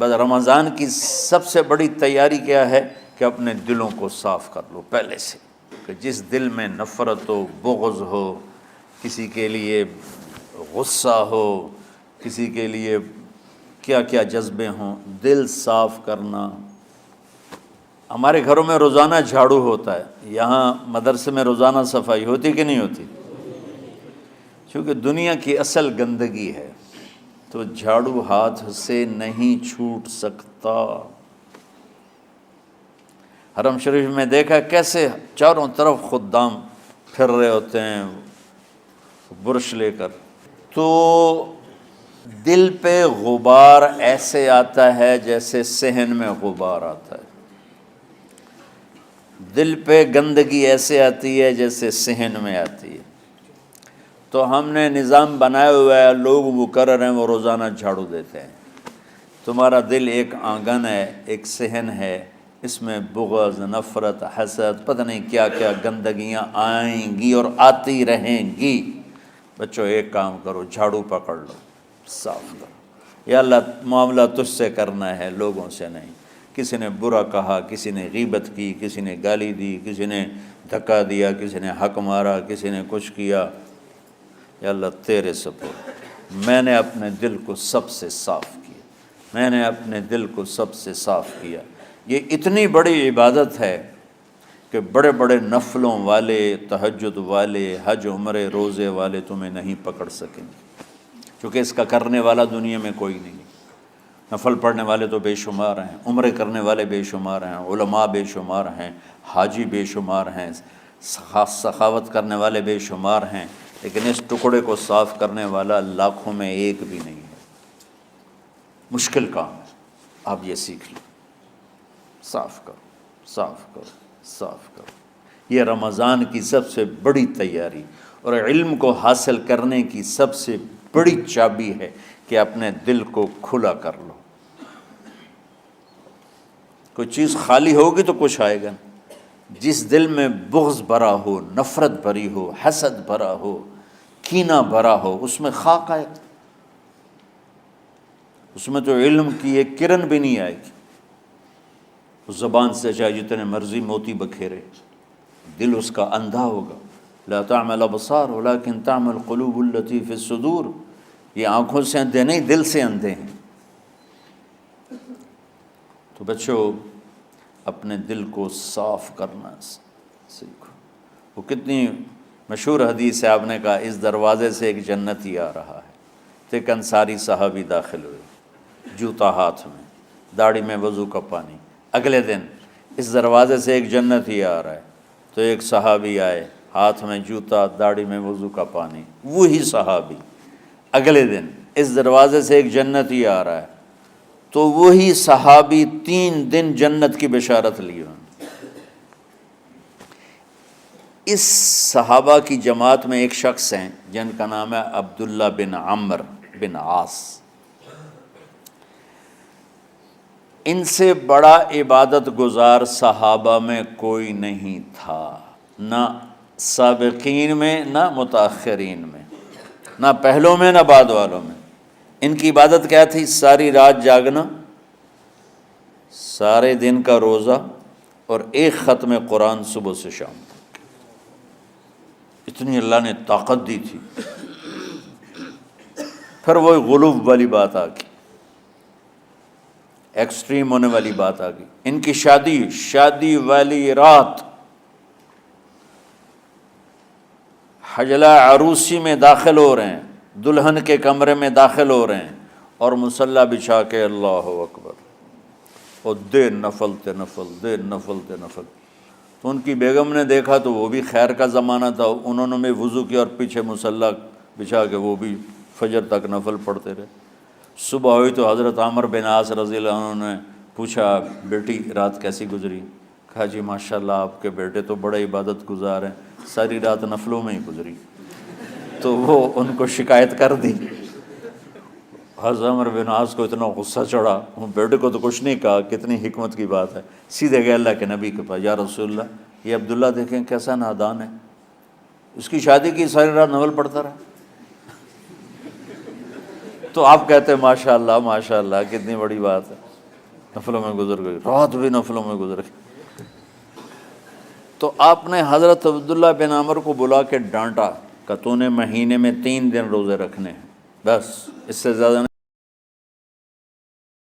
بس رمضان کی سب سے بڑی تیاری کیا ہے کہ اپنے دلوں کو صاف کر لو پہلے سے، کہ جس دل میں نفرت ہو، بغض ہو، کسی کے لیے غصہ ہو، کسی کے لیے کیا کیا جذبے ہوں، دل صاف کرنا۔ ہمارے گھروں میں روزانہ جھاڑو ہوتا ہے، یہاں مدرسے میں روزانہ صفائی ہوتی کہ نہیں ہوتی؟ چونکہ دنیا کی اصل گندگی ہے تو جھاڑو ہاتھ سے نہیں چھوٹ سکتا۔ حرم شریف میں دیکھا کیسے چاروں طرف خدام پھر رہے ہوتے ہیں برش لے کر، تو دل پہ غبار ایسے آتا ہے جیسے صحن میں غبار آتا ہے، دل پہ گندگی ایسے آتی ہے جیسے صحن میں آتی ہے۔ تو ہم نے نظام بنایا ہوا ہے، لوگ مقرر ہیں وہ روزانہ جھاڑو دیتے ہیں۔ تمہارا دل ایک آنگن ہے، ایک صحن ہے، اس میں بغض، نفرت، حسد، پتہ نہیں کیا کیا گندگیاں آئیں گی اور آتی رہیں گی۔ بچوں ایک کام کرو، جھاڑو پکڑ لو، صاف کرو۔ یا اللہ معاملہ تجھ سے کرنا ہے، لوگوں سے نہیں۔ کسی نے برا کہا، کسی نے غیبت کی، کسی نے گالی دی، کسی نے دھکا دیا، کسی نے حق مارا، کسی نے کچھ کیا، یا اللہ تیرے سپرد میں نے اپنے دل کو سب سے صاف کیا، میں نے اپنے دل کو سب سے صاف کیا۔ یہ اتنی بڑی عبادت ہے کہ بڑے بڑے نفلوں والے، تہجد والے، حج عمرے روزے والے تمہیں نہیں پکڑ سکیں گے، کیونکہ اس کا کرنے والا دنیا میں کوئی نہیں۔ نفل پڑھنے والے تو بے شمار ہیں، عمرے کرنے والے بے شمار ہیں، علماء بے شمار ہیں، حاجی بے شمار ہیں، سخاوت کرنے والے بے شمار ہیں، لیکن اس ٹکڑے کو صاف کرنے والا لاکھوں میں ایک بھی نہیں ہے۔ مشکل کام ہے، آپ یہ سیکھ لیں، صاف کرو، صاف کرو، صاف کرو۔ یہ رمضان کی سب سے بڑی تیاری اور علم کو حاصل کرنے کی سب سے بڑی چابی ہے کہ اپنے دل کو کھلا کر لو۔ کوئی چیز خالی ہوگی تو کچھ آئے گا۔ جس دل میں بغض بھرا ہو، نفرت بھری ہو، حسد بھرا ہو، کینہ بھرا ہو، اس میں خاک آئے گا، اس میں تو علم کی ایک کرن بھی نہیں آئے گی۔ اس زبان سے چاہے جتنے مرضی موتی بکھیرے، دل اس کا اندھا ہوگا۔ لا تعمى الابصار ولكن تعمى القلوب التي في الصدور۔ یہ آنکھوں سے اندھے نہیں، دل سے اندھے ہیں۔ تو بچوں اپنے دل کو صاف کرنا سیکھو۔ وہ کتنی مشہور حدیث ہے، آپ نے کہا اس دروازے سے ایک جنتی آ رہا ہے، تو ایک انصاری صحابی داخل ہوئے، جوتا ہاتھ میں، داڑھی میں وضو کا پانی۔ اگلے دن اس دروازے سے ایک جنتی آ رہا ہے، تو ایک صحابی آئے، ہاتھ میں جوتا، داڑھی میں وضو کا پانی، وہی صحابی۔ اگلے دن اس دروازے سے ایک جنتی آ رہا ہے، تو وہی صحابی 3 دن جنت کی بشارت لی انہوں نے۔ اس صحابہ کی جماعت میں ایک شخص ہیں جن کا نام ہے عبداللہ بن عمرو بن عاص۔ ان سے بڑا عبادت گزار صحابہ میں کوئی نہیں تھا، نہ سابقین میں نہ متاخرین میں، نہ پہلوں میں نہ بعد والوں میں۔ ان کی عبادت کیا تھی؟ ساری رات جاگنا، سارے دن کا روزہ، اور ایک ختم قرآن صبح سے شام تک۔ اتنی اللہ نے طاقت دی تھی۔ پھر وہ غلوب والی بات آ گئی، ایکسٹریم ہونے والی بات آ گئی۔ ان کی شادی والی رات حجلہ عروسی میں داخل ہو رہے ہیں، دلہن کے کمرے میں داخل ہو رہے ہیں، اور مصلی بچھا کے اللہ اکبر، اور دیر نفل تے نفل، دیر نفل تے نفل۔ تو ان کی بیگم نے دیکھا تو وہ بھی خیر کا زمانہ تھا، انہوں نے بھی وضو کیا اور پیچھے مصلی بچھا کے وہ بھی فجر تک نفل پڑھتے رہے۔ صبح ہوئی تو حضرت عمرو بن عاص رضی اللہ عنہ نے پوچھا، بیٹی رات کیسی گزری؟ کہا جی ماشاءاللہ آپ کے بیٹے تو بڑے عبادت گزار ہیں، ساری رات نفلوں میں ہی گزری۔ تو وہ ان کو شکایت کر دی۔ حضرت عمرو بن عاص کو اتنا غصہ چڑھا، بیٹے کو تو کچھ نہیں کہا، کتنی حکمت کی بات ہے، سیدھے گئے اللہ کے نبی کے پاس، یا رسول اللہ یہ عبداللہ دیکھیں کیسا نادان ہے، اس کی شادی کی ساری رات نفل پڑھتا رہا۔ تو آپ کہتے ہیں ماشاءاللہ ماشاءاللہ کتنی بڑی بات ہے۔ نفلوں میں گزر گئی، رات بھی نفلوں میں گزر گئی۔ تو آپ نے حضرت عبداللہ بن عمر کو بلا کے ڈانٹا کہ تو نے مہینے میں 3 دن روزے رکھنے ہیں، بس اس سے زیادہ نہیں۔